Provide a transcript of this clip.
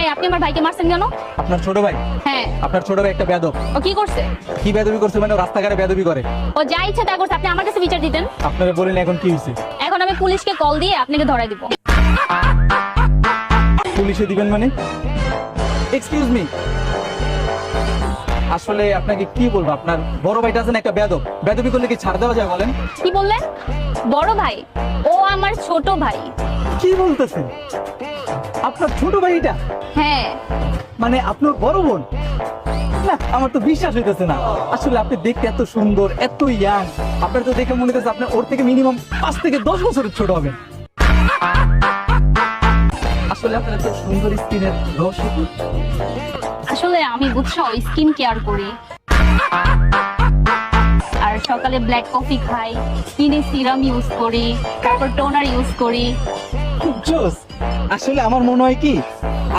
এই আপনি আমার ভাইকে মারছেন কেন? আপনার ছোট ভাই? হ্যাঁ। আপনার ছোট ভাই একটা বেয়াদব। ও কি করছে? কি বেয়াদবি করছে মানে? ও রাস্তাঘাটে বেয়াদবি করে। ও যা ইচ্ছা তা করছে, আপনি আমার কাছে বিচার দিতেন। আপনারা বলেন এখন কি হয়েছে? এখন আমি পুলিশকে কল দিয়ে আপনাকে ধরাই দিব। পুলিশে দিবেন মানে? এক্সকিউজ মি, আসলে আপনাকে কি বলবো, আপনার বড় ভাইটা আছেন একটা বেয়াদব। বেয়াদবি করলে কি ছাড় দেওয়া যায় বলেন? কি বললেন? বড় ভাই? ও আমার ছোট ভাই। কি বলতেছেন? আপনার ছোট ভাই এটা? হ্যাঁ। মানে আপনার বড় বোন? না, আমার তো বিশ্বাস হইতেছে না। আসলে আপনি দেখতে এত সুন্দর, এত ইয়াং, আপনার তো দেখে মনে হচ্ছে আপনার ওর থেকে মিনিমাম 5 থেকে 10 বছরের ছোট হবেন। আসলে আপনার এত সুন্দর স্কিনের রহস্য কি? আসলে আমি বুঝছো স্কিন কেয়ার করি, আর সকালে ব্ল্যাক কফি খাই, স্কিনে সিরাম ইউজ করি, তারপর টোনার ইউজ করি। জোস। আসলে আমার মনে হয় কি,